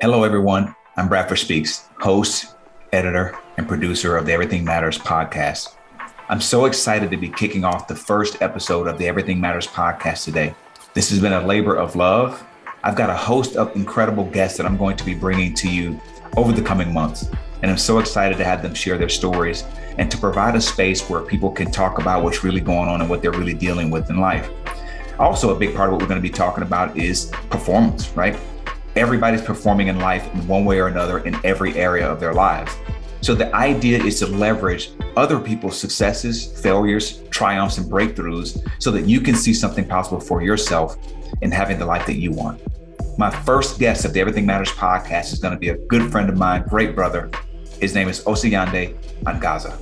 Hello, everyone. I'm Bradford Speaks, host, editor, and producer of the Everything Matters podcast. I'm so excited to be kicking off the first episode of the Everything Matters podcast today. This has been a labor of love. I've got a host of incredible guests that I'm going to be bringing to you over the coming months. And I'm so excited to have them share their stories and to provide a space where people can talk about what's really going on and what they're really dealing with in life. Also, a big part of what we're going to be talking about is performance, right? Everybody's performing in life in one way or another in every area of their lives. So the idea is to leverage other people's successes, failures, triumphs, and breakthroughs so that you can see something possible for yourself in having the life that you want. My first guest of the Everything Matters podcast is going to be a good friend of mine, great brother. His name is Osayande Angaza.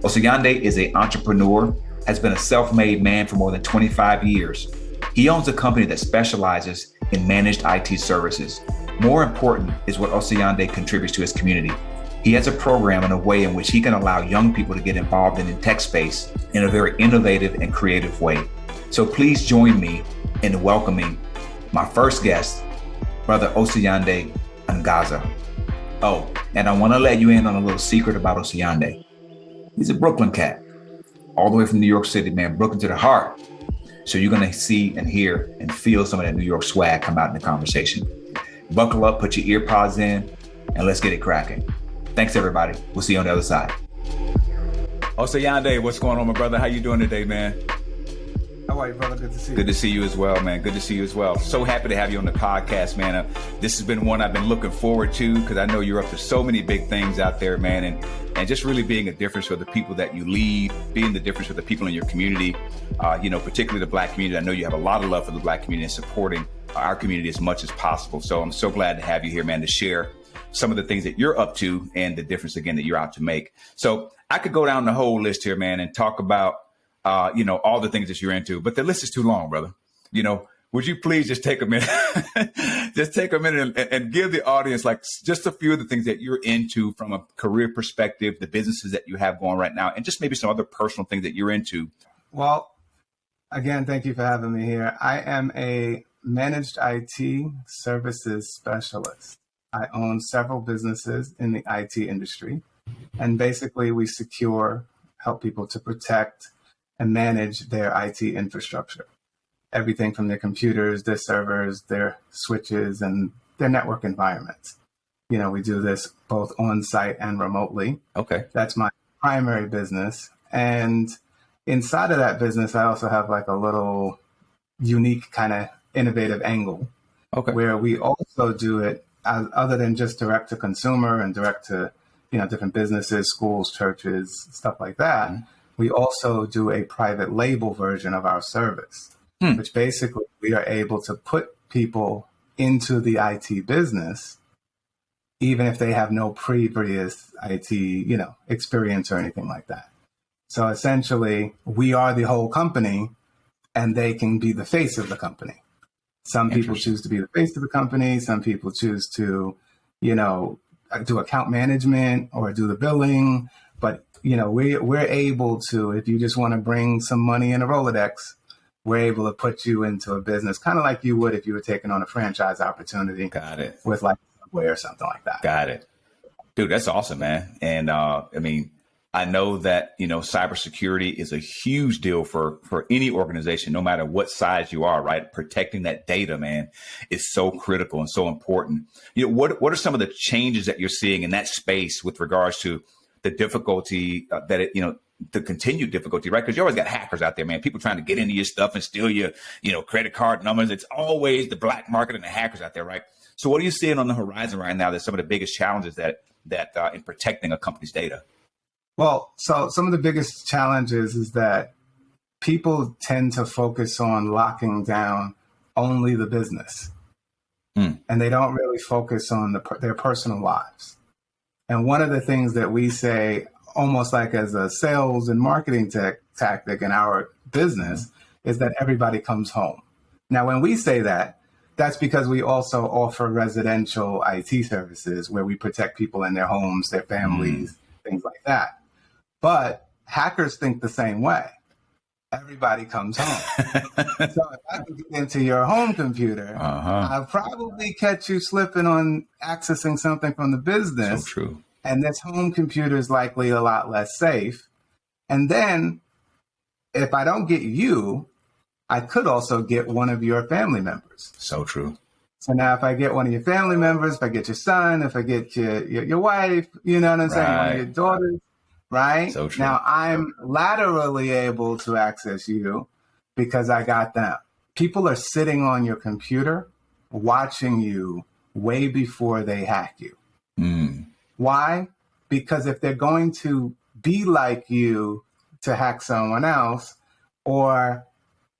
Osayande is an entrepreneur, has been a self-made man for more than 25 years. He owns a company that specializes in managed IT services. More important is what Osayande contributes to his community. He has a program and a way in which he can allow young people to get involved in the tech space in a very innovative and creative way. So please join me in welcoming my first guest, Brother Osayande Angaza. Oh, and I want to let you in on a little secret about Osayande. He's a Brooklyn cat, all the way from New York City, man, Brooklyn to the heart. So you're going to see and hear and feel some of that New York swag come out in the conversation. Buckle up, put your ear pods in, and let's get it cracking. Thanks, everybody. We'll see you on the other side. Osayande, what's going on, my brother? How you doing today, man? How are you, brother? Good to see you. Good to see you as well, man. Good to see you as well. So happy to have you on the podcast, man. This has been one I've been looking forward to because I know you're up to so many big things out there, man. And just really being a difference for the people that you lead, being the difference for the people in your community, particularly the Black community. I know you have a lot of love for the Black community and supporting our community as much as possible. So I'm so glad to have you here, man, to share some of the things that you're up to and the difference, again, that you're out to make. So I could go down the whole list here, man, and talk about all the things that you're into, but the list is too long, brother. Would you please just take a minute, and give the audience like just a few of the things that you're into from a career perspective, the businesses that you have going right now, and just maybe some other personal things that you're into. Well, again, thank you for having me here. I am a managed IT services specialist. I own several businesses in the IT industry, and basically we help people to protect and manage their IT infrastructure. Everything from their computers, their servers, their switches, and their network environments. We do this both on site and remotely. Okay. That's my primary business. And inside of that business, I also have like a little unique kind of innovative angle. Okay. Where we also do it other than just direct to consumer and direct to, different businesses, schools, churches, stuff like that. Mm-hmm. We also do a private label version of our service, which basically we are able to put people into the IT business, even if they have no previous IT, experience or anything like that. So essentially, we are the whole company and they can be the face of the company. Some people choose to be the face of the company. Some people choose to, do account management or do the billing. But, we're able to, if you just want to bring some money in a Rolodex, we're able to put you into a business, kind of like you would if you were taking on a franchise opportunity. Got it. With like Subway or something like that. Got it. Dude, that's awesome, man. And I know that, cybersecurity is a huge deal for any organization, no matter what size you are, right? Protecting that data, man, is so critical and so important. What are some of the changes that you're seeing in that space with regards to the difficulty the continued difficulty, right? Because you always got hackers out there, man, people trying to get into your stuff and steal your, credit card numbers. It's always the black market and the hackers out there, right? So what are you seeing on the horizon right now that's some of the biggest challenges that in protecting a company's data? Well, so some of the biggest challenges is that people tend to focus on locking down only the business, and they don't really focus on their personal lives. And one of the things that we say, almost like as a sales and marketing tactic in our business, is that everybody comes home. Now, when we say that, that's because we also offer residential IT services where we protect people in their homes, their families, things like that. But hackers think the same way. everybody comes home. So if I can get into your home computer, I'll probably catch you slipping on accessing something from the business. So true. And this home computer is likely a lot less safe. And then if I don't get you, I could also get one of your family members. So true. So now if I get one of your family members, if I get your son, if I get your wife, you know what I'm saying? One of your daughters, right? So true. Now I'm laterally able to access you because I got them. People are sitting on your computer watching you way before they hack you. Why? Because if they're going to be like you to hack someone else, or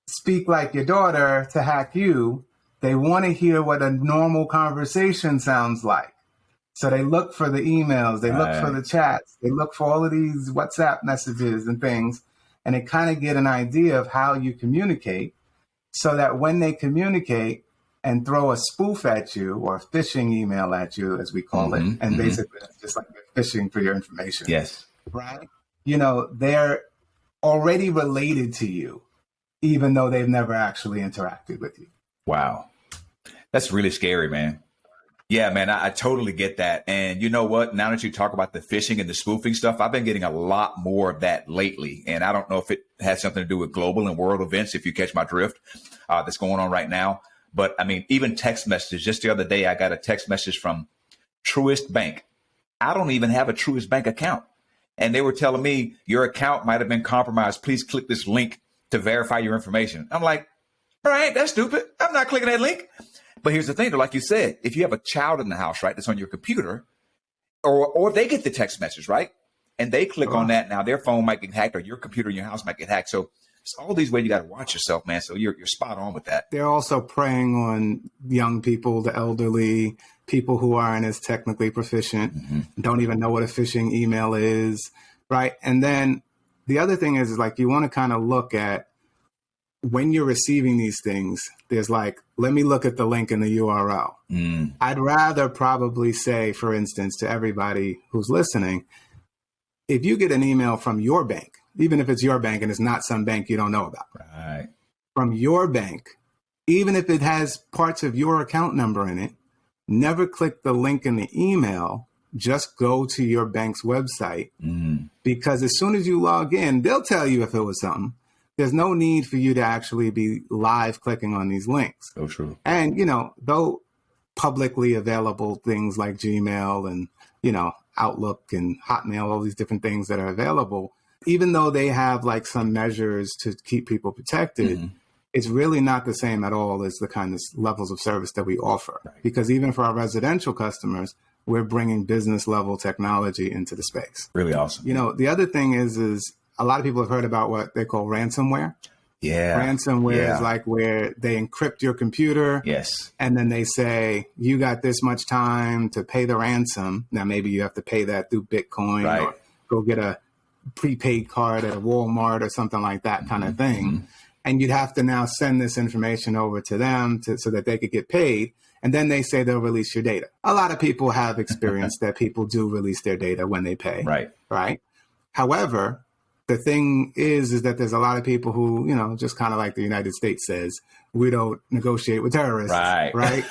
speak like your daughter to hack you, they want to hear what a normal conversation sounds like. So they look for the emails, they look for the chats, they look for all of these WhatsApp messages and things, and they kind of get an idea of how you communicate, so that when they communicate and throw a spoof at you, or a phishing email at you, as we call it, and basically it's just like they're phishing for your information. Yes. Right? You know, they're already related to you, even though they've never actually interacted with you. Wow. That's really scary, man. Yeah, man, I totally get that. And you know what? Now that you talk about the phishing and the spoofing stuff, I've been getting a lot more of that lately. And I don't know if it has something to do with global and world events, if you catch my drift, that's going on right now. But I mean, even text messages. Just the other day, I got a text message from Truist Bank. I don't even have a Truist Bank account. And they were telling me your account might have been compromised. Please click this link to verify your information. I'm like, all right, that's stupid. I'm not clicking that link. But here's the thing, though, like you said, if you have a child in the house, right, that's on your computer, or they get the text message, right, and they click on that, now their phone might get hacked, or your computer in your house might get hacked. So it's all these ways you got to watch yourself, man. So you're spot on with that. They're also preying on young people, the elderly, people who aren't as technically proficient, don't even know what a phishing email is, right? And then the other thing is like you want to kind of look at, when you're receiving these things, there's like, let me look at the link in the URL. I'd rather probably say, for instance, to everybody who's listening, if you get an email from your bank, even if it's your bank and it's not some bank you don't know about, Right. from your bank, even if it has parts of your account number in it, never click the link in the email. Just go to your bank's website, because as soon as you log in, they'll tell you if it was something. There's no need for you to actually be live clicking on these links. So true. And, you know, though publicly available things like Gmail and, you know, Outlook and Hotmail, all these different things that are available, even though they have like some measures to keep people protected, it's really not the same at all as the kind of levels of service that we offer. Right. Because even for our residential customers, we're bringing business level technology into the space. Really awesome. You know, the other thing is a lot of people have heard about what they call ransomware. Yeah. Ransomware is like where they encrypt your computer. Yes. And then they say, you got this much time to pay the ransom. Now, maybe you have to pay that through Bitcoin or go get a prepaid card at a Walmart or something like that kind of thing. And you'd have to now send this information over to them so that they could get paid. And then they say they'll release your data. A lot of people have experienced that people do release their data when they pay. Right. However, the thing is that there's a lot of people who, you know, just kind of like the United States says, we don't negotiate with terrorists. Right.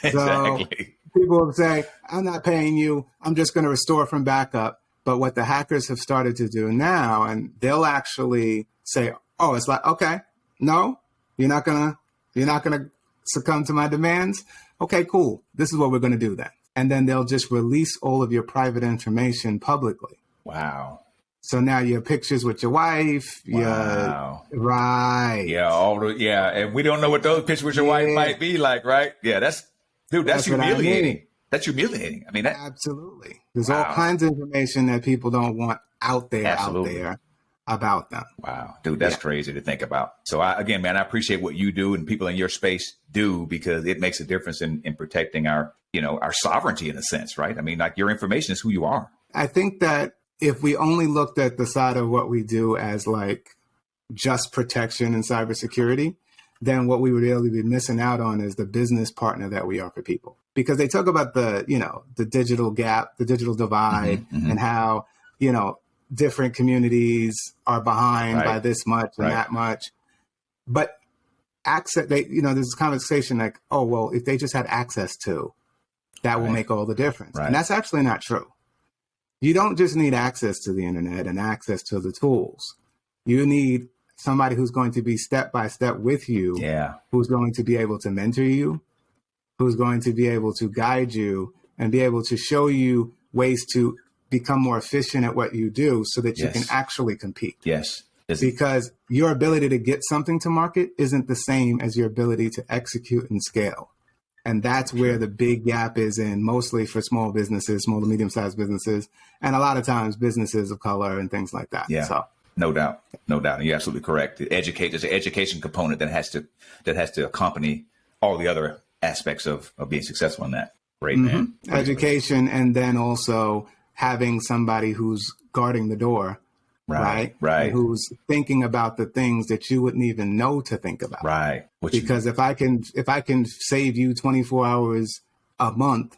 Exactly. So people will say, I'm not paying you. I'm just going to restore from backup. But what the hackers have started to do now, and they'll actually say, oh, it's like, okay, no, you're not going to succumb to my demands. Okay, cool. This is what we're going to do then. And then they'll just release all of your private information publicly. Wow. So now your pictures with your wife, right. Yeah, and we don't know what those pictures with your wife might be like, right? Yeah, that's humiliating. I mean. That's humiliating. I mean, absolutely. There's all kinds of information that people don't want out there about them. Wow, dude, that's crazy to think about. So I appreciate what you do and people in your space do, because it makes a difference in protecting our sovereignty in a sense, right? I mean, like, your information is who you are. I think that if we only looked at the side of what we do as like just protection and cybersecurity, then what we would really be missing out on is the business partner that we are for people. Because they talk about the digital gap, the digital divide, and how, different communities are behind by Right. this much and Right. that much. But access, there's this conversation like, oh, well, if they just had access to, that will Right. make all the difference. Right. And that's actually not true. You don't just need access to the internet and access to the tools. You need somebody who's going to be step by step with you, Yeah. who's going to be able to mentor you, who's going to be able to guide you and be able to show you ways to become more efficient at what you do so that you Yes. can actually compete. Yes. Because your ability to get something to market isn't the same as your ability to execute and scale. And that's where the big gap is in, mostly for small businesses, small to medium-sized businesses, and a lot of times businesses of color and things like that. Yeah. So, no doubt. No doubt. You're absolutely correct. There's an education component that has to accompany all the other aspects of being successful in that. Great, man. Education, and then also having somebody who's guarding the door. Right. And who's thinking about the things that you wouldn't even know to think about. Right. Because if I can save you 24 hours a month,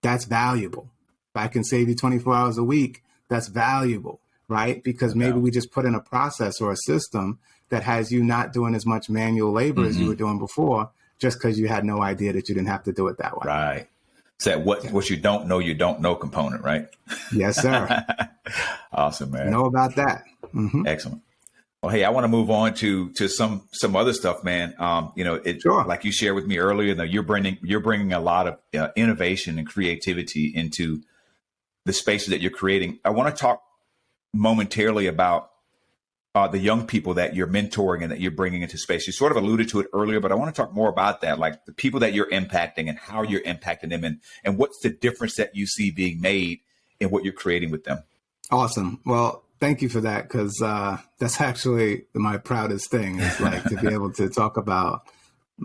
that's valuable. If I can save you 24 hours a week, that's valuable, right? Because maybe we just put in a process or a system that has you not doing as much manual labor as you were doing before, just because you had no idea that you didn't have to do it that way. Right. So what you don't know component, right? Yes, sir. Awesome, man. Know about that. Mm-hmm. Excellent. Well, hey, I want to move on to some other stuff, man. Sure. Like you shared with me earlier, that you're bringing a lot of innovation and creativity into the spaces that you're creating. I want to talk momentarily about the young people that you're mentoring and that you're bringing into space. You sort of alluded to it earlier, but I want to talk more about that, like the people that you're impacting and how you're impacting them, and what's the difference that you see being made in what you're creating with them. Awesome. Well, thank you for that, because that's actually my proudest thing, is like to be able to talk about.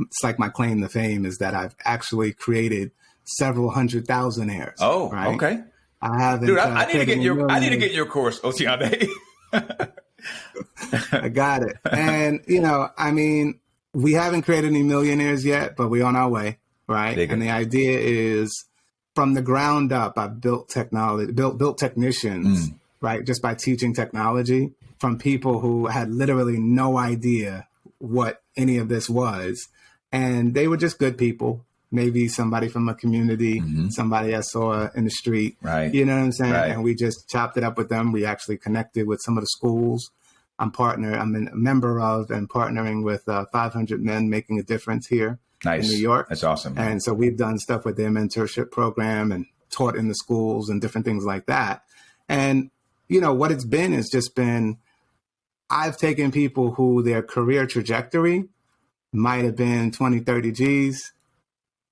It's like my claim to fame is that I've actually created several 100,000 heirs. Oh, right? Okay. I haven't. Dude, I need to get your course, Osayande. I got it. And, we haven't created any millionaires yet, but we're on our way, right? And the idea is, from the ground up, I've built technology, built technicians, right? Just by teaching technology from people who had literally no idea what any of this was. And they were just good people. Maybe somebody from a community, somebody I saw in the street, right? You know what I'm saying? Right. And we just chopped it up with them. We actually connected with some of the schools. I'm a member of and partnering with 500 Men Making a Difference here in New York. That's awesome. Man. And so we've done stuff with their mentorship program and taught in the schools and different things like that. And, what it's been is just been, I've taken people who their career trajectory might have been 20, 30 G's.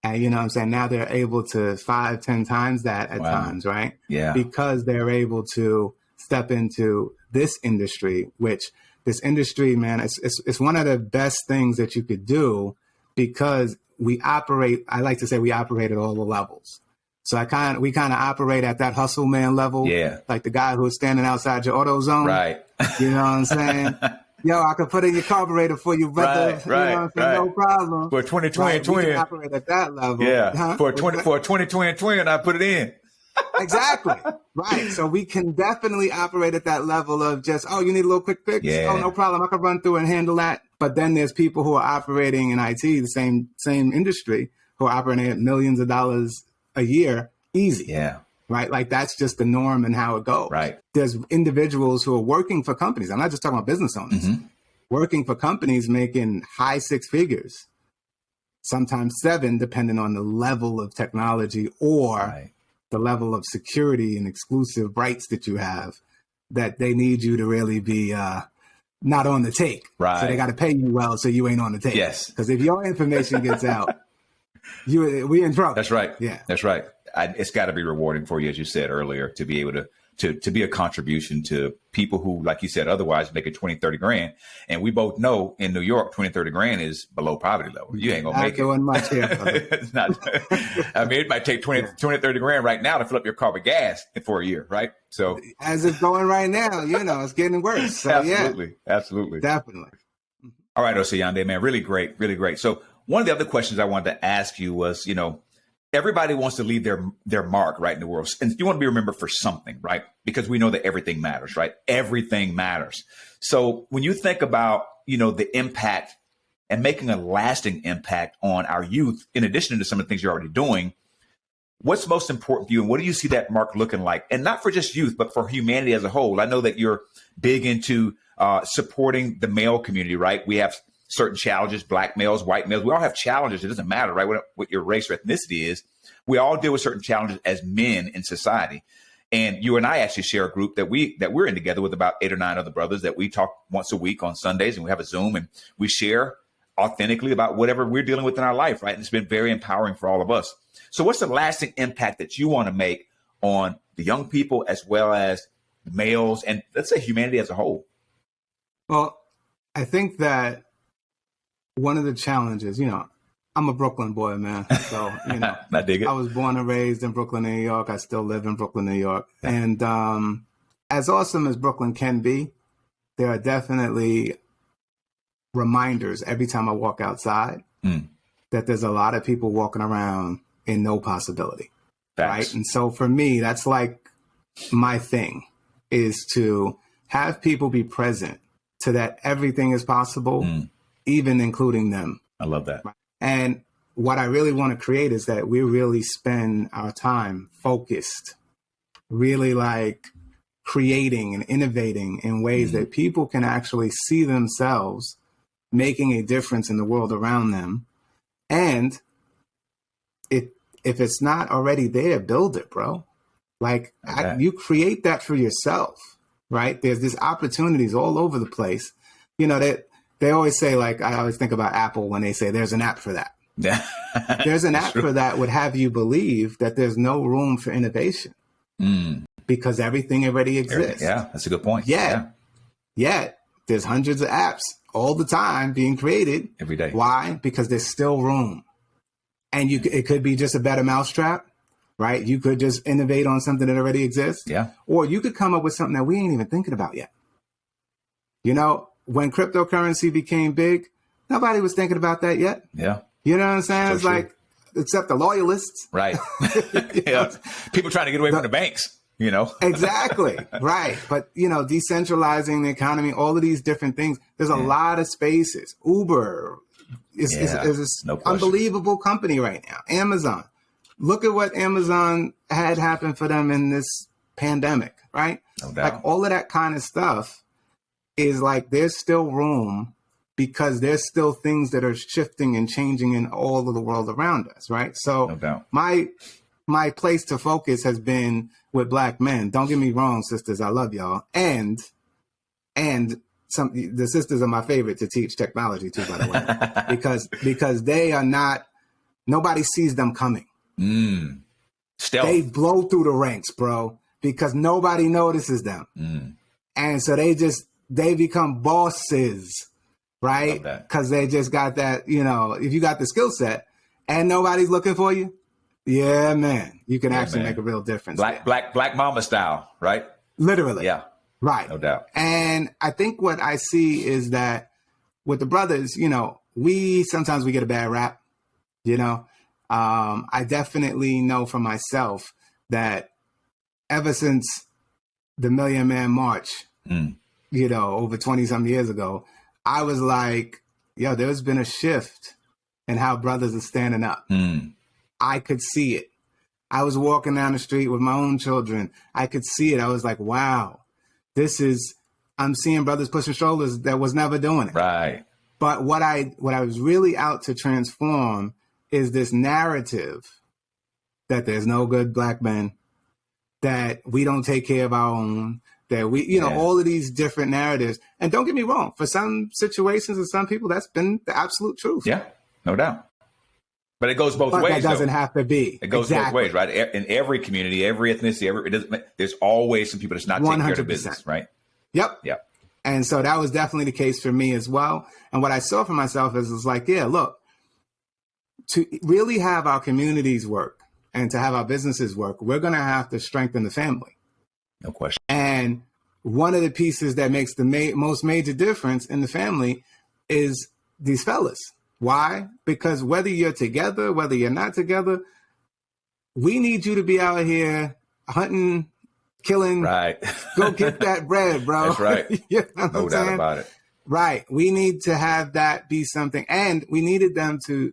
And you know what I'm saying? Now they're able to 5, 10 times that at times, right? Yeah. Because they're able to step into this industry, which this industry, man, it's one of the best things that you could do, because I like to say we operate at all the levels. So we kind of operate at that hustle man level. Yeah. Like the guy who's standing outside your auto zone. Right. You know what I'm saying? Yo, I could put in your carburetor for you, brother. Right. No problem. For a 2020 twin. We can operate at that level. Yeah. For a 2020 twin, I put it in. Exactly. Right. So we can definitely operate at that level of just, oh, you need a little quick fix? Yeah. Oh, no problem. I can run through and handle that. But then there's people who are operating in IT, the same industry, who are operating at millions of dollars a year, easy. Yeah. Right? Like that's just the norm and how it goes. Right. There's individuals who are working for companies. I'm not just talking about business owners. Working for companies making high 6 figures, sometimes 7, depending on the level of technology or the level of security and exclusive rights that you have, that they need you to really be not on the take. Right. So they got to pay you well so you ain't on the take. Yes. Because if your information gets out, we in trouble. That's right. Yeah. That's right. It's got to be rewarding for you, as you said earlier, to be able to be a contribution to people who, like you said, otherwise make it 20, 30 grand. And we both know in New York, 20, 30 grand is below poverty level. You ain't going to make it. Not doing much here. It's not. I mean, it might take 20, 30 grand right now to fill up your car with gas for a year, right? So as it's going right now, it's getting worse. So, absolutely. Yeah, absolutely. Definitely. All right, Osayande, man, really great, really great. So one of the other questions I wanted to ask you was, everybody wants to leave their mark right in the world. And you want to be remembered for something, right? Because we know that everything matters, right? Everything matters. So when you think about, the impact and making a lasting impact on our youth, in addition to some of the things you're already doing, what's most important to you? And what do you see that mark looking like? And not for just youth, but for humanity as a whole. I know that you're big into supporting the male community, right? We have certain challenges, black males, white males. We all have challenges. It doesn't matter, right? What your race or ethnicity is. We all deal with certain challenges as men in society. And you and I actually share a group that we're in together with about 8 or 9 other brothers that we talk once a week on Sundays, and we have a Zoom and we share authentically about whatever we're dealing with in our life, right? And it's been very empowering for all of us. So what's the lasting impact that you want to make on the young people as well as the males and let's say humanity as a whole? Well, I think that one of the challenges, I'm a Brooklyn boy, man. So, I dig it. I was born and raised in Brooklyn, New York. I still live in Brooklyn, New York. And as awesome as Brooklyn can be, there are definitely reminders every time I walk outside that there's a lot of people walking around in no possibility. Facts. Right. And so for me, that's like my thing is to have people be present to that everything is possible, even including them. I love that. And what I really want to create is that we really spend our time focused, really like creating and innovating in ways that people can actually see themselves making a difference in the world around them. And if it's not already there, build it, bro. Like you create that for yourself, right? There's these opportunities all over the place. That they always say, like, I always think about Apple when they say there's an app for that. Yeah. There's an app for that would have you believe that there's no room for innovation because everything already exists. Yeah, that's a good point. Yet there's hundreds of apps all the time being created. Every day. Why? Because there's still room. And it could be just a better mousetrap, right? You could just innovate on something that already exists. Yeah. Or you could come up with something that we ain't even thinking about yet. When cryptocurrency became big, nobody was thinking about that yet. Yeah. You know what I'm saying? So it's true. like, except the loyalists. Right. Yeah. People trying to get away from the banks, Exactly. Right. But, decentralizing the economy, all of these different things, there's a lot of spaces. Uber is this unbelievable company right now. Amazon. Look at what Amazon had happen for them in this pandemic, right? No doubt. Like all of that kind of stuff is like there's still room because there's still things that are shifting and changing in all of the world around us, right? So no doubt. My place to focus has been with Black men. Don't get me wrong, sisters, I love y'all. And the sisters are my favorite to teach technology too, by the way, because they are not, nobody sees them coming. Stealth. They blow through the ranks, bro, because nobody notices them. And so they become bosses, right? Because they just got that, if you got the skill set and nobody's looking for you, yeah, man, you can actually make a real difference. Black mama style, right? Literally. Yeah. Right. No doubt. And I think what I see is that with the brothers, sometimes we get a bad rap, I definitely know for myself that ever since the Million Man March, over 20 some years ago, I was like, there's been a shift in how brothers are standing up. I could see it. I was walking down the street with my own children. I could see it. I was like, wow, I'm seeing brothers pushing shoulders that was never doing it. Right. But what I was really out to transform is this narrative that there's no good Black men, that we don't take care of our own, that we, all of these different narratives. And don't get me wrong, for some situations and some people, that's been the absolute truth. Yeah, no doubt. But it goes both ways. That doesn't have to be. It goes both ways, right? In every community, every ethnicity, there's always some people that's not taking care of the business, right? Yep. And so that was definitely the case for me as well. And what I saw for myself is like, look, to really have our communities work and to have our businesses work, we're going to have to strengthen the family. No question. And one of the pieces that makes the most major difference in the family is these fellas. Why? Because whether you're together, whether you're not together, we need you to be out here hunting, killing, right. Go get that bread, bro. That's right. You know what No I'm doubt saying? about it. Right. We need to have that be something. And we needed them to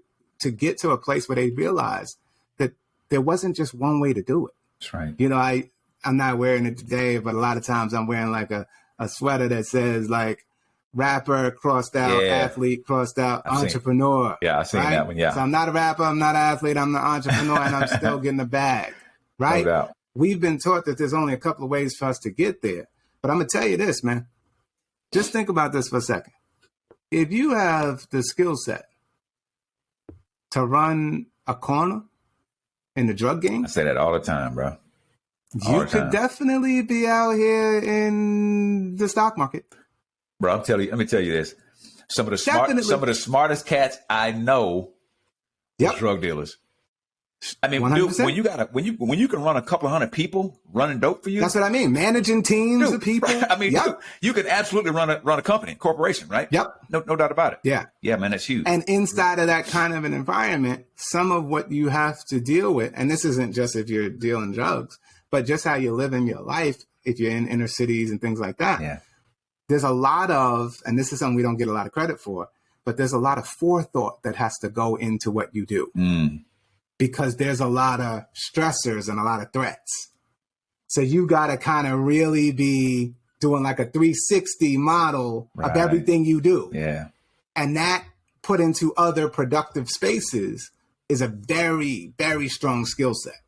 get to a place where they realized that there wasn't just one way to do it. That's right. You know, I'm not wearing it today, but a lot of times I'm wearing like a sweater that says like rapper crossed out, athlete crossed out, entrepreneur. I've seen that one. Yeah. So I'm not a rapper, I'm not an athlete, I'm an entrepreneur, and I'm still getting a bag. Right. No doubt. We've been taught that there's only a couple of ways for us to get there. But I'm going to tell you this, man. Just think about this for a second. If you have the skill set to run a corner in the drug game, I say that all the time, bro. You could definitely be out here in the stock market. Bro, let me tell you this. Some of the smartest cats I know are drug dealers. I mean, 100%. Dude, when you can run a couple of hundred people running dope for you. That's what I mean. Managing teams of people. I mean, dude, you can absolutely run a company, corporation, right? Yep. No doubt about it. Yeah. Yeah, man, that's huge. And inside of that kind of an environment, some of what you have to deal with, and this isn't just if you're dealing drugs, but just how you live in your life, if you're in inner cities and things like that. Yeah. There's a lot of, and this is something we don't get a lot of credit for, but there's a lot of forethought that has to go into what you do. Because there's a lot of stressors and a lot of threats. So you got to kind of really be doing like a 360 model of everything you do. Yeah. And that put into other productive spaces is a very, very strong skill set.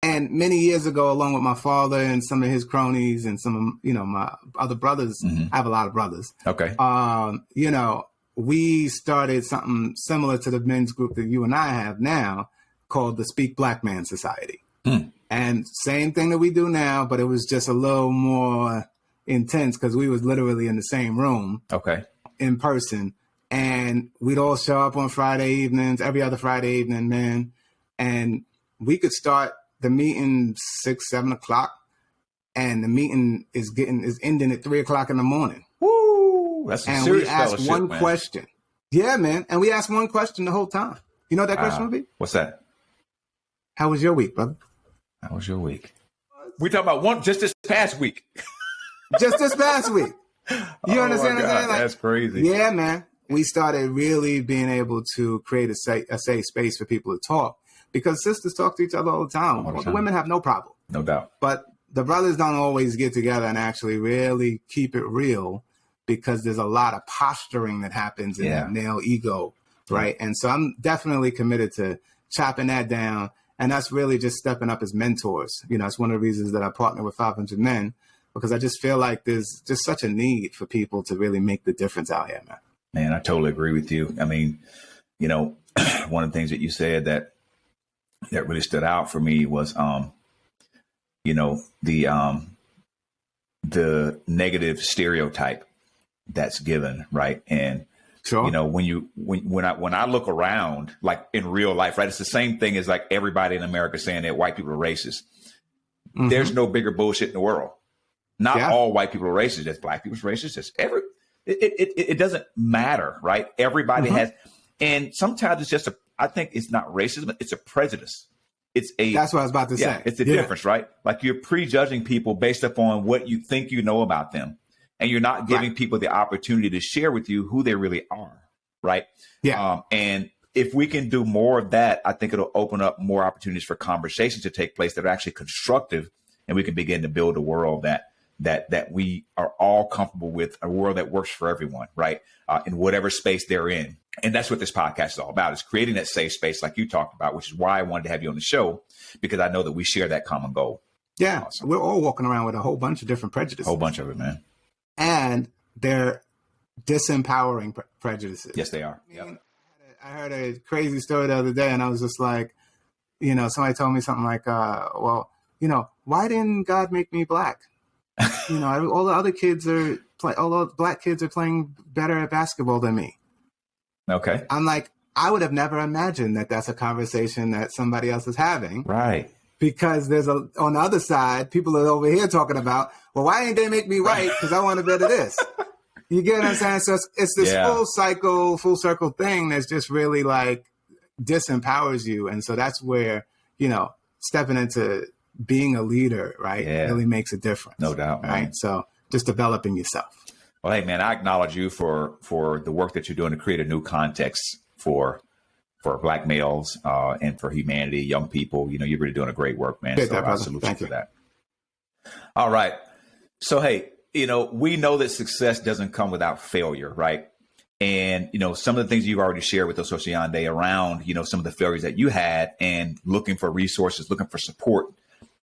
And many years ago, along with my father and some of his cronies and some of, my other brothers, I have a lot of brothers. Okay. We started something similar to the men's group that you and I have now called the Speak Black Man Society. And same thing that we do now, but it was just a little more intense because we was literally in the same room in person. And we'd all show up on Friday evenings, every other Friday evening, man. And we could start the meeting 6, 7 o'clock. And the meeting is ending at 3 o'clock in the morning. That's some and serious we asked one man. question. Yeah, man. And we asked one question the whole time. You know what that question would be? What's that? How was your week, brother? How was your week? We talking about just this past week. Just this past week. You understand what I'm saying? That's crazy. Yeah, man. We started really being able to create a safe space for people to talk because sisters talk to each other all the time. The women have no problem. No doubt. But the brothers don't always get together and actually really keep it real. Because there's a lot of posturing that happens in that male ego, right? And so I'm definitely committed to chopping that down. And that's really just stepping up as mentors. It's one of the reasons that I partner with 500 Men, because I just feel like there's just such a need for people to really make the difference out here, man. Man, I totally agree with you. I mean, one of the things that you said that really stood out for me was, the negative stereotype that's given, right? And sure. When I look around, like in real life, right, it's the same thing as like everybody in America saying that white people are racist. There's no bigger bullshit in the world. Not all white people are racist. That's black people's racist. That's it doesn't matter, right? Everybody has, and sometimes it's just I think it's not racism. It's a prejudice. That's what I was about to say. It's the difference, right? Like you're prejudging people based upon what you think you know about them. And you're not giving people the opportunity to share with you who they really are, right? Yeah. And if we can do more of that, I think it'll open up more opportunities for conversations to take place that are actually constructive, and we can begin to build a world that we are all comfortable with, a world that works for everyone, right? In whatever space they're in. And that's what this podcast is all about, is creating that safe space like you talked about, which is why I wanted to have you on the show, because I know that we share that common goal. Yeah. Awesome. We're all walking around with a whole bunch of different prejudices. A whole bunch of it, man. And they're disempowering prejudices. Yes, they are. Yep. I heard a crazy story the other day, and I was just like, somebody told me something like, why didn't God make me black? All the other kids all the black kids are playing better at basketball than me. Okay. I'm like, I would have never imagined that that's a conversation that somebody else is having. Right. Because on the other side, people are over here talking about, well, why ain't they make me white? Because I want a bit of this. You get what I'm saying? So it's this full circle thing that's just really like disempowers you. And so that's where, stepping into being a leader, right, really makes a difference. No doubt, right? Man. So just developing yourself. Well, hey, man, I acknowledge you for the work that you're doing to create a new context for Black males and for humanity, young people. You're really doing a great work, man. So I salute you for that. All right. So, hey, we know that success doesn't come without failure, right? And, some of the things you've already shared with us, Osayande, around, some of the failures that you had and looking for resources, looking for support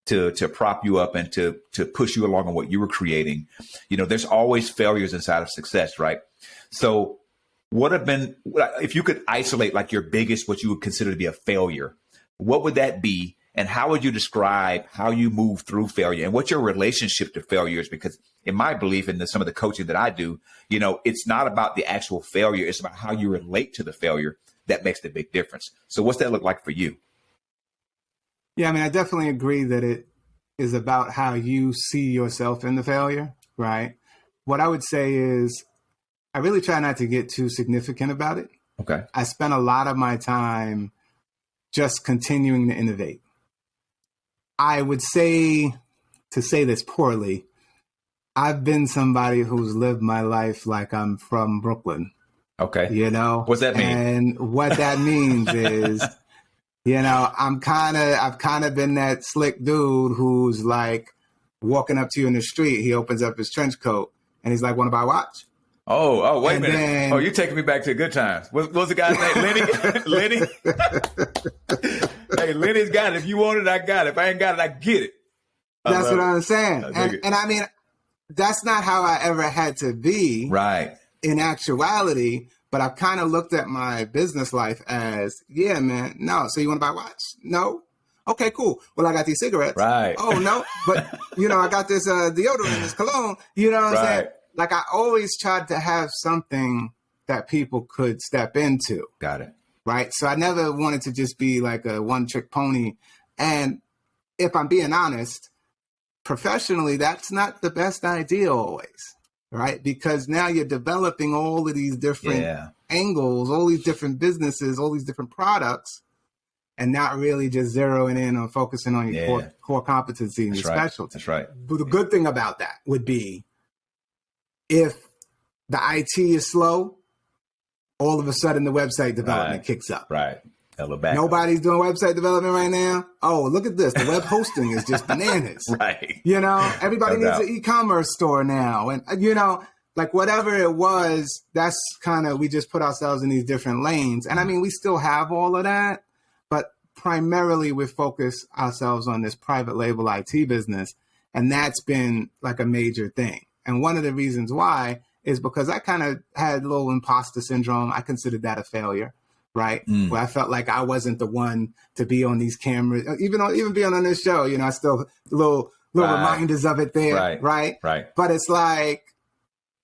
to prop you up and to push you along on what you were creating. There's always failures inside of success, right? So what have been, if you could isolate like your biggest, what you would consider to be a failure, what would that be? And how would you describe how you move through failure and what's your relationship to failures? Because in my belief and some of the coaching that I do, it's not about the actual failure. It's about how you relate to the failure that makes the big difference. So what's that look like for you? Yeah, I mean, I definitely agree that it is about how you see yourself in the failure, right? What I would say is I really try not to get too significant about it. Okay. I spend a lot of my time just continuing to innovate. I would say, to say this poorly, I've been somebody who's lived my life like I'm from Brooklyn. Okay. What's that mean? And what that means is, I've kind of been that slick dude who's like walking up to you in the street. He opens up his trench coat and he's like, "Want to buy a watch?" Oh, wait a minute. You're taking me back to good times. What's the guy's name? Lenny? Lenny? Hey, Lenny's got it. If you want it, I got it. If I ain't got it, I get it. That's what I'm saying. And I mean, that's not how I ever had to be. Right. In actuality, but I've kind of looked at my business life as, yeah, man, no. So you want to buy a watch? No. Okay, cool. Well, I got these cigarettes. Right. Oh, no. But, I got this deodorant, this cologne. You know what I'm saying? Like, I always tried to have something that people could step into. Got it. Right. So I never wanted to just be like a one-trick pony. And if I'm being honest, professionally, that's not the best idea always. Right. Because now you're developing all of these different angles, all these different businesses, all these different products, and not really just zeroing in on focusing on your core competency and your specialty. That's right. But the good thing about that would be if the IT is slow, all of a sudden the website development kicks up. Right. Nobody's doing website development right now. Oh, look at this. The web hosting is just bananas. Right. Everybody needs an e-commerce store now. And, like whatever it was, that's kind of, we just put ourselves in these different lanes. And I mean, we still have all of that, but primarily we focus ourselves on this private label IT business. And that's been like a major thing. And one of the reasons why is because I kind of had a little imposter syndrome. I considered that a failure. Right. Where I felt like I wasn't the one to be on these cameras, even being on this show, I still little reminders of it there. Right. But it's like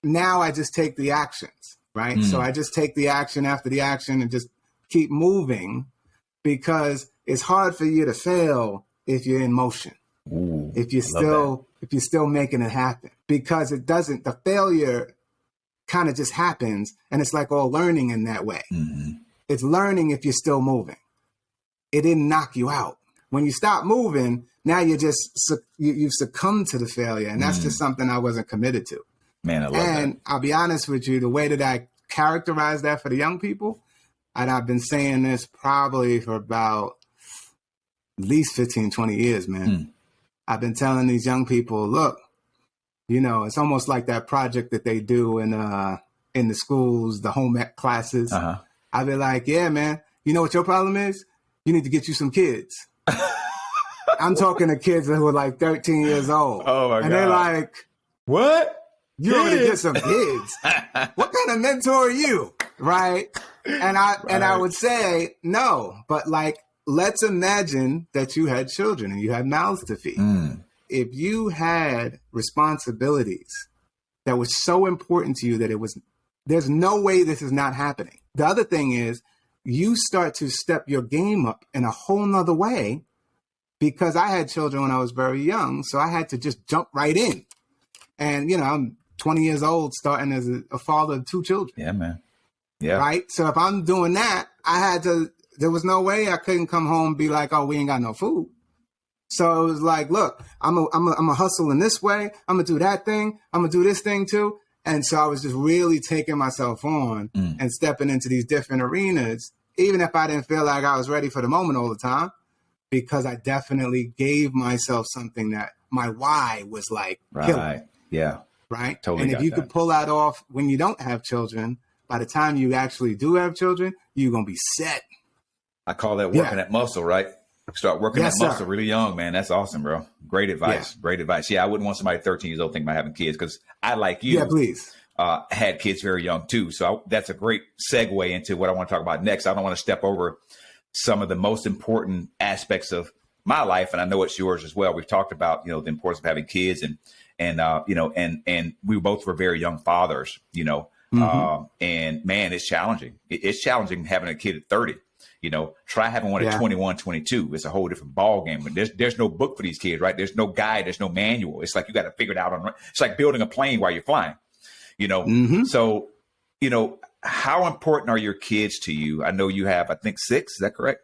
now I just take the actions. Right. So I just take the action after the action and just keep moving because it's hard for you to fail if you're in motion. Ooh, if you're still making it happen, because the failure kind of just happens. And it's like all learning in that way. Mm-hmm. It's learning if you're still moving. It didn't knock you out. When you stop moving, now you've succumbed to the failure. And that's just something I wasn't committed to. Man, I love that. And I'll be honest with you, the way that I characterize that for the young people, and I've been saying this probably for about at least 15, 20 years, man. I've been telling these young people, look, it's almost like that project that they do in the schools, the home ec classes. Uh-huh. I'd be like, yeah, man, you know what your problem is? You need to get you some kids. I'm talking to kids who are like 13 years old. Oh, my God. And they're like, what? You want to get some kids? What kind of mentor are you? Right? And I would say, no, but like, let's imagine that you had children and you had mouths to feed. If you had responsibilities that were so important to you that there's no way this is not happening. The other thing is you start to step your game up in a whole nother way because I had children when I was very young. So I had to just jump right in. And, I'm 20 years old starting as a father of two children. Yeah, man. Yeah. Right. So if I'm doing that, I had to there was no way I couldn't come home and be like, oh, we ain't got no food. So it was like, look, I'm a hustle in this way. I'm going to do that thing. I'm going to do this thing too. And so I was just really taking myself on and stepping into these different arenas, even if I didn't feel like I was ready for the moment all the time, because I definitely gave myself something that my why was like, right. Yeah. Right. Totally. And if you could pull that off when you don't have children, by the time you actually do have children, you're going to be set. I call that working that muscle, right? Start working that muscle really young, man. That's awesome, bro. Great advice. Yeah. Great advice. Yeah, I wouldn't want somebody 13 years old thinking about having kids, because I, like you, had kids very young too. So that's a great segue into what I want to talk about next. I don't want to step over some of the most important aspects of my life, and I know it's yours as well. We've talked about, the importance of having kids, and we both were very young fathers, and man, it's challenging. It's challenging having a kid at 30. Try having one at 21, 22. It's a whole different ball game. But there's no book for these kids, right? There's no guide. There's no manual. It's like you got to figure it out. It's like building a plane while you're flying, So, how important are your kids to you? I know you have, I think, 6. Is that correct?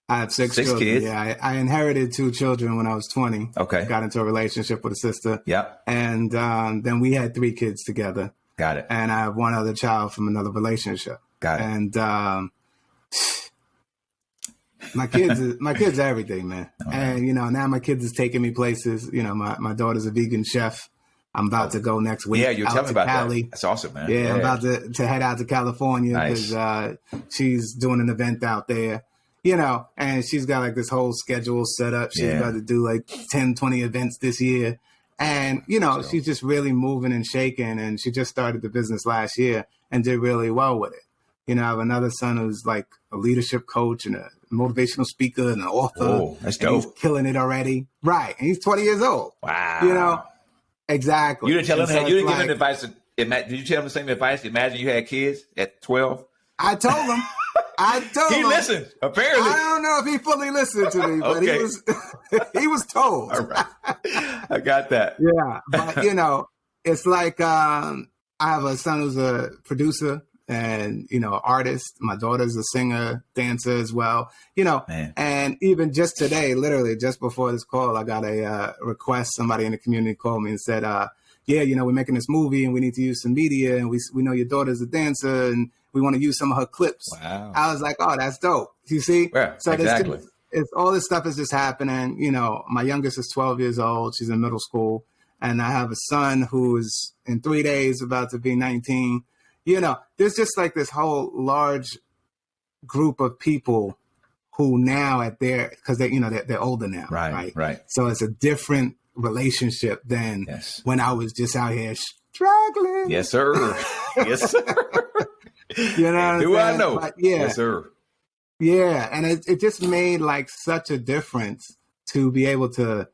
I have 6 children. Kids. Yeah, I inherited 2 children when I was 20. Okay. Got into a relationship with a sister. Yeah. And then we had 3 kids together. Got it. And I have 1 other child from another relationship. Got it. And my kids are everything, man. Okay. And, now my kids is taking me places. My daughter's a vegan chef. I'm about to go next week. Yeah, you're telling me about Cali. That's awesome, man. Yeah, I'm about to head out to California because she's doing an event out there, and she's got like this whole schedule set up. She's about to do like 10, 20 events this year. And, she's just really moving and shaking. And she just started the business last year and did really well with it. I have another son who's like a leadership coach and a motivational speaker and an author. Oh, that's dope. He's killing it already. Right. And he's 20 years old. Wow. Exactly. You didn't tell him, you didn't give him advice. Did you tell him the same advice? Imagine you had kids at 12. I told him. He listened, apparently. I don't know if he fully listened to me, but he was told. All right. I got that. Yeah. But, it's like I have a son who's a producer and, artist. My daughter's a singer, dancer as well, and even just today, literally just before this call, I got a request. Somebody in the community called me and said, we're making this movie and we need to use some media. And we know your daughter's a dancer and we want to use some of her clips. Wow. I was like, oh, that's dope. You see? Yeah, so exactly. It's all this stuff is just happening. My youngest is 12 years old. She's in middle school. And I have a son who is in 3 days about to be 19. There's just like this whole large group of people who now because they're older now. Right. So it's a different relationship than when I was just out here struggling. Yes, sir. Yes, sir. I know? But, yes, sir. Yeah. And it just made like such a difference to be able to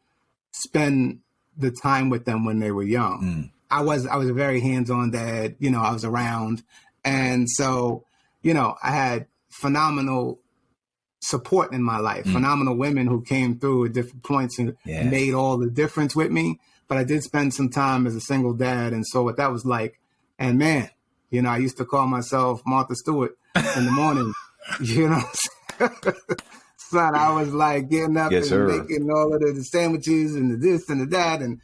spend the time with them when they were young. Mm. I was a very hands-on dad, I was around. And so, I had phenomenal support in my life, phenomenal women who came through at different points and made all the difference with me. But I did spend some time as a single dad and saw what that was like. And man, I used to call myself Martha Stewart in the morning, Son, I was like getting up and making all of the sandwiches and the this and the that and,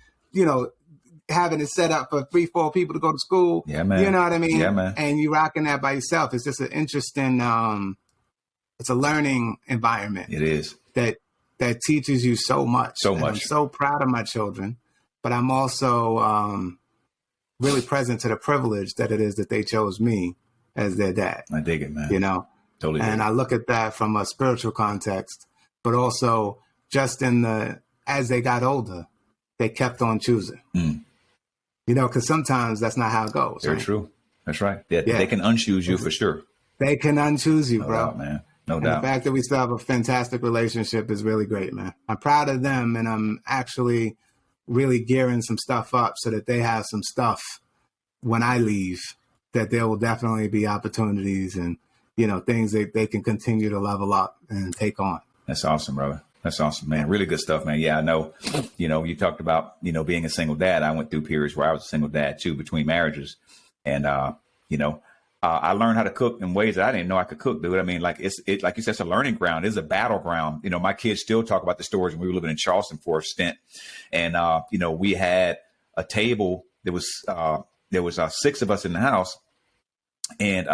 having it set up for 3-4 people to go to school. Yeah, man. You know what I mean? Yeah, man. And you rocking that by yourself. It's just an interesting, it's a learning environment. It is. That teaches you so much. So much. I'm so proud of my children, but I'm also really present to the privilege that it is that they chose me as their dad. I dig it, man. Totally. And I look at that from a spiritual context, but also just as they got older, they kept on choosing. Because sometimes that's not how it goes. Very true. That's right. They can unchoose you for sure. They can unchoose you, no bro. Doubt, man. No doubt. The fact that we still have a fantastic relationship is really great, man. I'm proud of them, and I'm actually really gearing some stuff up so that they have some stuff when I leave, that there will definitely be opportunities and, things that they can continue to level up and take on. That's awesome, brother. That's awesome, man. Really good stuff, man. Yeah, I know, you talked about, being a single dad. I went through periods where I was a single dad too, between marriages. And, I learned how to cook in ways that I didn't know I could cook, dude. I mean, like like you said, it's a learning ground. It's a battleground. You know, my kids still talk about the stories when we were living in Charleston for a stint. And, you know, we had a table. There was 6 of us in the house, and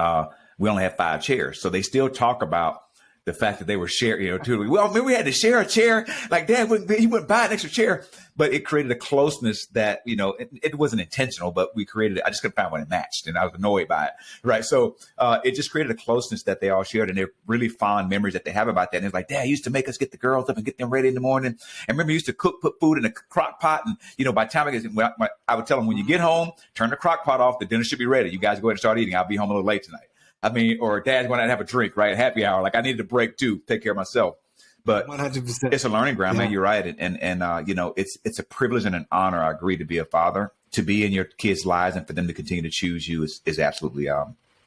we only had 5 chairs. So they still talk about the fact that they were sharing, you know, well, we had to share a chair. Like Dad, he wouldn't buy an extra chair, but it created a closeness that, you know, it wasn't intentional, but we created it. I just couldn't find one that matched, and I was annoyed by it. Right. So it just created a closeness that they all shared, and they're really fond memories that they have about that. And it's like, Dad used to make us get the girls up and get them ready in the morning. And remember, he used to put food in a crock pot. And, you know, by the time I would tell them, when you get home, turn the crock pot off. The dinner should be ready. You guys go ahead and start eating. I'll be home a little late tonight. I mean, or Dad's going to have a drink, right? Happy hour. Like, I needed a break too, take care of myself. But 100%. It's a learning ground, man. You're right. And you know, it's a privilege and an honor. I agree, to be a father, to be in your kids' lives, and for them to continue to choose you is absolutely,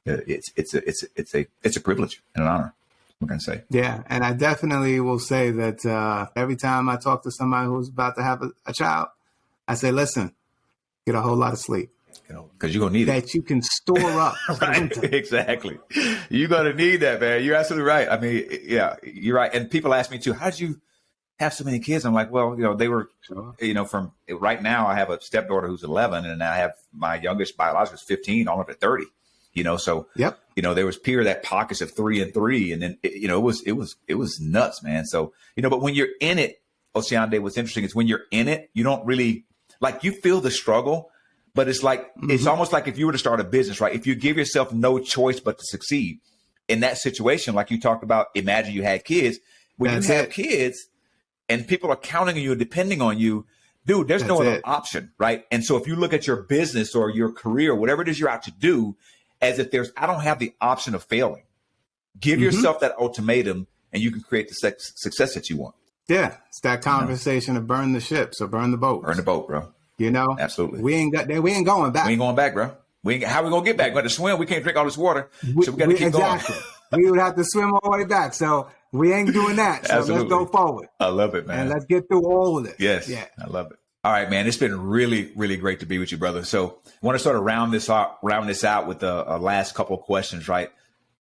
it's a privilege and an honor. What can I say? Yeah. And I definitely will say that every time I talk to somebody who's about to have a child, I say, listen, get a whole lot of sleep. You know, because you're going to need that. You can store up. Right. Exactly. You're going to need that, man. You're absolutely right. I mean, yeah, you're right. And people ask me too, how did you have so many kids? I'm like, well, you know, they were, you know, from right now, I have a stepdaughter who's 11, and I have my youngest biological is 15, all up to 30, you know, so, yep. You know, there was that pockets of 3 and 3. And then, you know, it was nuts, man. So, you know, but when you're in it, Osayande, what's interesting is when you're in it, you don't really, like, you feel the struggle. But it's like, it's almost like if you were to start a business, right? If you give yourself no choice but to succeed in that situation, like you talked about, imagine you had kids. When you have kids and people are counting on you and depending on you, dude, there's no other option, right? And so if you look at your business or your career, whatever it is you're out to do, as if I don't have the option of failing. Give yourself that ultimatum, and you can create the success that you want. Yeah, it's that conversation of burn the ships or burn the boat. Burn the boat, bro. You know, absolutely. We ain't going back. We ain't going back, bro. How we gonna get back? We got to swim. We can't drink all this water, so we got to keep going. We would have to swim all the way back. So we ain't doing that. So let's go forward. I love it, man. And let's get through all of it. Yes, yeah, I love it. All right, man. It's been really, really great to be with you, brother. So I want to sort of round this out with a last couple of questions, right?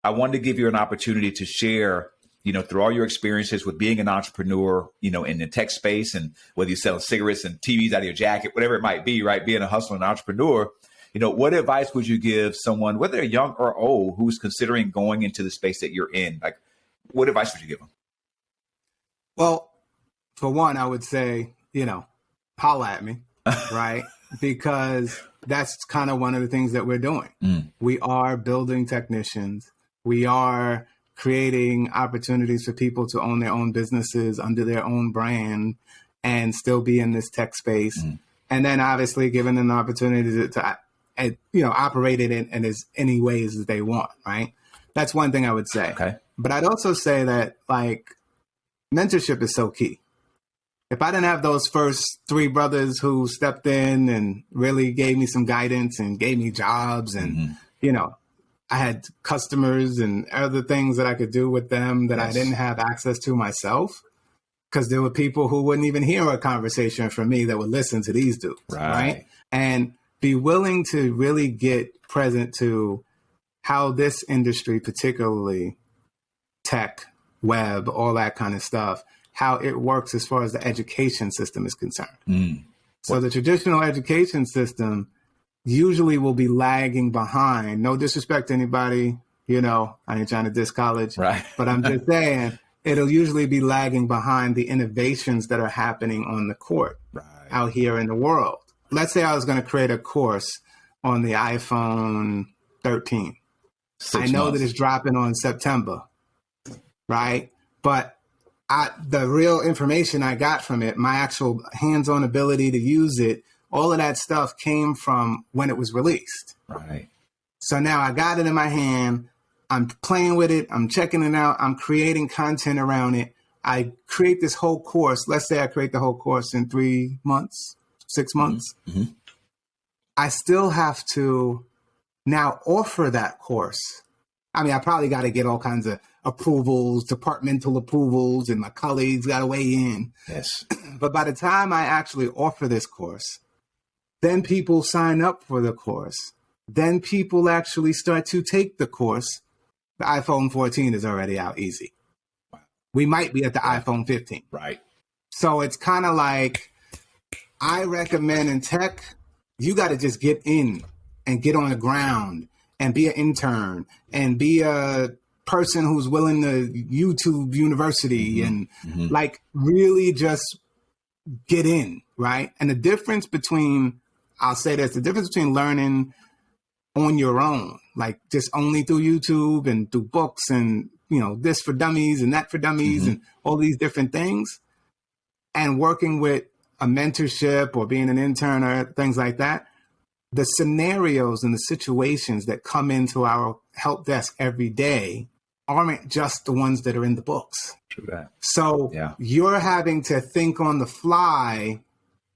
I wanted to give you an opportunity to share, you know, through all your experiences with being an entrepreneur, you know, in the tech space, and whether you're selling cigarettes and TVs out of your jacket, whatever it might be, right? Being a hustler and entrepreneur, you know, what advice would you give someone, whether they're young or old, who's considering going into the space that you're in? Like, what advice would you give them? Well, for one, I would say, you know, holla at me, right? Because that's kind of one of the things that we're doing. We are building technicians. We are creating opportunities for people to own their own businesses under their own brand and still be in this tech space. And then obviously giving them the opportunity to you know, operate it in as any ways as they want, right? That's one thing I would say. Okay. But I'd also say that, like, mentorship is so key. If I didn't have those first 3 brothers who stepped in and really gave me some guidance and gave me jobs and, you know, I had customers and other things that I could do with them that I didn't have access to myself, because there were people who wouldn't even hear a conversation from me that would listen to these dudes, right? And be willing to really get present to how this industry, particularly tech, web, all that kind of stuff, how it works as far as the education system is concerned. So the traditional education system usually will be lagging behind. No disrespect to anybody, you know, I ain't trying to diss college, right? But I'm just saying it'll usually be lagging behind the innovations that are happening on the court out here in the world. Let's say I was going to create a course on the iPhone 13. I know that it's dropping on September, right? But the real information I got from it, my actual hands-on ability to use it, all of that stuff came from when it was released. Right. So now I got it in my hand. I'm playing with it. I'm checking it out. I'm creating content around it. I create this whole course. Let's say I create the whole course in 3 months, 6 months. I still have to now offer that course. I mean, I probably got to get all kinds of approvals, departmental approvals, and my colleagues got to weigh in. Yes. But by the time I actually offer this course, then people sign up for the course. then people actually start to take the course. The iPhone 14 is already out easy. We might be at the iPhone 15. Right. So it's kind of like, I recommend in tech, you got to just get in and get on the ground and be an intern and be a person who's willing to YouTube university and like really just get in, right? And the difference between, I'll say this, the difference between learning on your own, like just only through YouTube and through books and, this for dummies and that for dummies and all these different things, and working with a mentorship or being an intern or things like that, the scenarios and the situations that come into our help desk every day aren't just the ones that are in the books. True that. So you're having to think on the fly,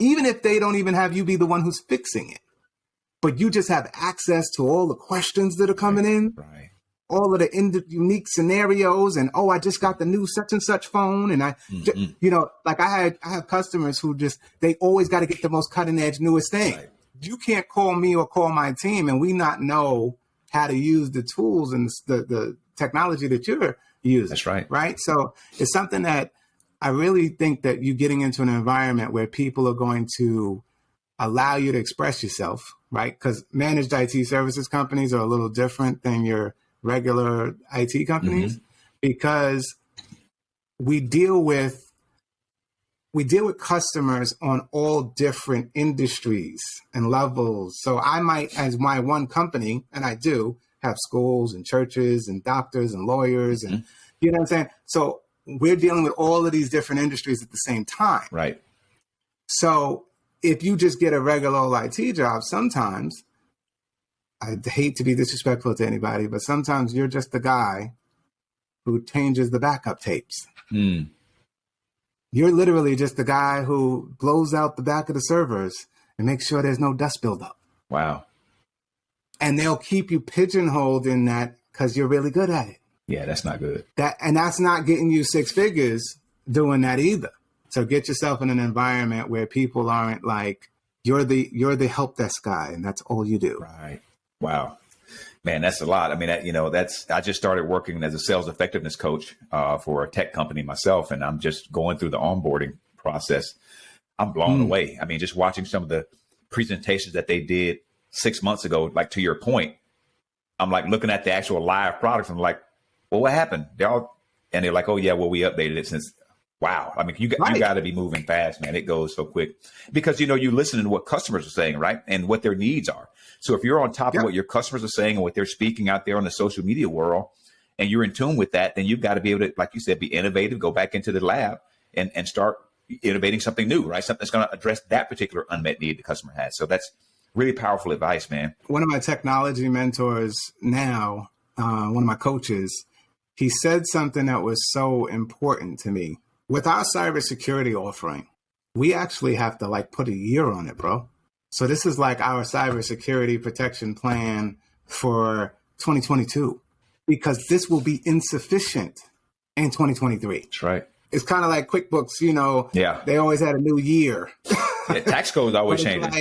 even if they don't even have you be the one who's fixing it, but you just have access to all the questions that are coming in, all of the unique scenarios, and I just got the new such and such phone, and I have customers who they always got to get the most cutting edge, newest thing. Right. You can't call me or call my team and we not know how to use the tools and the technology that you're using. That's right. Right. So it's something that I really think that you getting into an environment where people are going to allow you to express yourself, right? Because managed IT services companies are a little different than your regular IT companies because we deal with customers on all different industries and levels. So I might, as my one company, and I do have schools and churches and doctors and lawyers and you know what I'm saying? So we're dealing with all of these different industries at the same time. Right. So if you just get a regular old IT job, sometimes, I hate to be disrespectful to anybody, but sometimes you're just the guy who changes the backup tapes. You're literally just the guy who blows out the back of the servers and makes sure there's no dust buildup. Wow. And they'll keep you pigeonholed in that because you're really good at it. Yeah, that's not good. That's not getting you six figures doing that either. So get yourself in an environment where people aren't like, you're the help desk guy and that's all you do. Right. Wow. Man, that's a lot. I mean, I just started working as a sales effectiveness coach for a tech company myself, and I'm just going through the onboarding process. I'm blown away. I mean, just watching some of the presentations that they did 6 months ago, like to your point, I'm like looking at the actual live product. I'm like, well, what happened? They're like, oh yeah, well, we updated it since. Wow. I mean, you got to be moving fast, man. It goes so quick because, you listen to what customers are saying, right? And what their needs are. So if you're on top of what your customers are saying and what they're speaking out there on the social media world, and you're in tune with that, then you've got to be able to, like you said, be innovative, go back into the lab and start innovating something new, right? Something that's going to address that particular unmet need the customer has. So that's really powerful advice, man. One of my technology mentors now, one of my coaches, he said something that was so important to me. With our cybersecurity offering, we actually have to put a year on it, bro. So this is like our cybersecurity protection plan for 2022, because this will be insufficient in 2023. That's right. It's kind of like QuickBooks, they always had a new year. Tax code is always changing.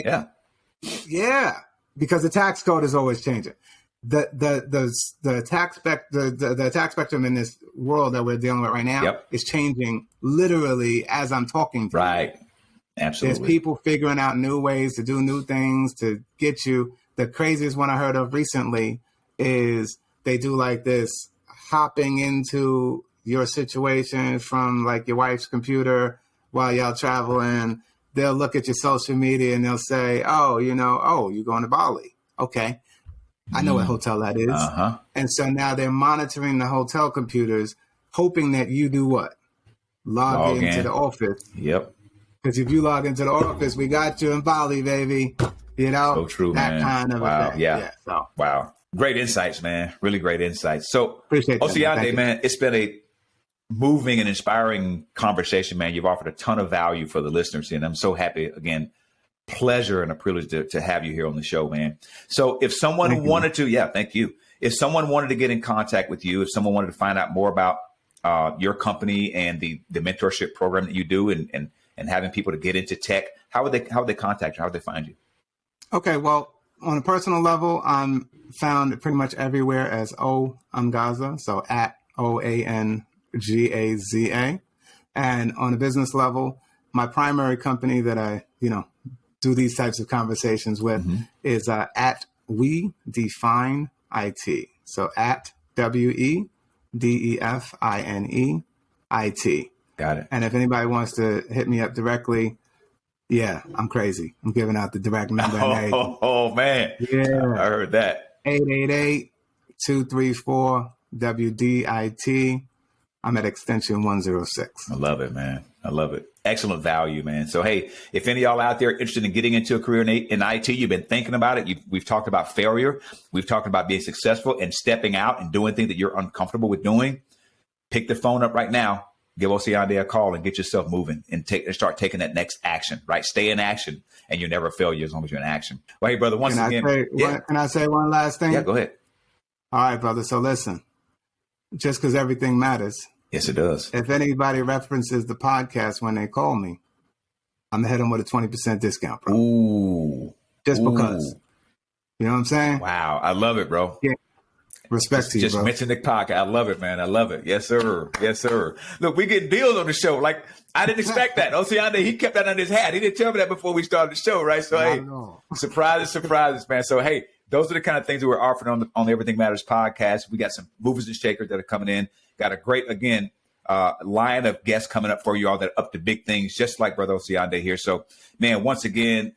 Yeah, because the tax code is always changing. The tax spectrum in this world that we're dealing with right now is changing literally as I'm talking to you. Right. Absolutely. There's people figuring out new ways to do new things to get you. The craziest one I heard of recently is they do like this hopping into your situation from like your wife's computer while y'all traveling. They'll look at your social media and they'll say, you're going to Bali. Okay. I know what hotel that is. And so now they're monitoring the hotel computers, hoping that you do what? Log into the office. Yep. Because if you log into the office, we got you in Bali, baby. So true, that man. Kind of a thing. Yeah. Wow. Great insights, man. Really great insights. So, appreciate that, Osayande, man, it's been a moving and inspiring conversation, man. You've offered a ton of value for the listeners, and I'm so happy, again, pleasure and a privilege to have you here on the show, man. So if someone wanted to, thank you. If someone wanted to get in contact with you, if someone wanted to find out more about your company and the mentorship program that you do and having people to get into tech, how would they contact you? How would they find you? Okay, well, on a personal level, I'm found pretty much everywhere as O Angaza, so at OANGAZA. And on a business level, my primary company that I, do these types of conversations with is at We Define IT. So at WEDEFINE IT. Got it. And if anybody wants to hit me up directly, yeah, I'm crazy. I'm giving out the direct number. Oh, man. Yeah. I heard that. 888-234-WDIT. I'm at extension 106. I love it, man. I love it. Excellent value, man. So, hey, if any of y'all out there interested in getting into a career in IT, you've been thinking about it. We've talked about failure. We've talked about being successful and stepping out and doing things that you're uncomfortable with doing. Pick the phone up right now. Give Osayande a call and get yourself moving and start taking that next action, right? Stay in action and you never failure as long as you're in action. Well, hey, brother, once again. Can I say one last thing? Yeah, go ahead. All right, brother. So listen, just because everything matters. Yes, it does. If anybody references the podcast when they call me, I'm going to hit them with a 20% discount, bro. Ooh. Just because. You know what I'm saying? Wow. I love it, bro. Yeah. Respect to you, just bro. mention the podcast. I love it, man. I love it. Yes, sir. Yes, sir. Look, we get deals on the show. Like, I didn't expect that. Osayande, he kept that under his hat. He didn't tell me that before we started the show, right? So, hey, surprises, man. So, hey, those are the kind of things that we're offering on the Everything Matters podcast. We got some movers and shakers that are coming in. Got a great, again, line of guests coming up for you all that are up to big things, just like Brother Osayande here. So, man, once again,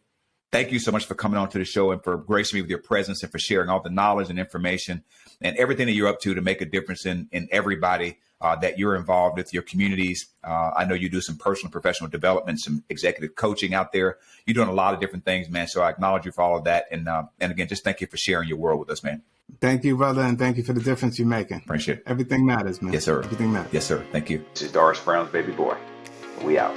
thank you so much for coming on to the show and for gracing me with your presence and for sharing all the knowledge and information and everything that you're up to make a difference in everybody that you're involved with, your communities. I know you do some personal and professional development, some executive coaching out there. You're doing a lot of different things, man. So I acknowledge you for all of that. And again, just thank you for sharing your world with us, man. Thank you, brother. And thank you for the difference you're making. Appreciate it. Everything matters, man. Yes, sir. Everything matters. Yes, sir. Thank you. This is Doris Brown's baby boy. We out.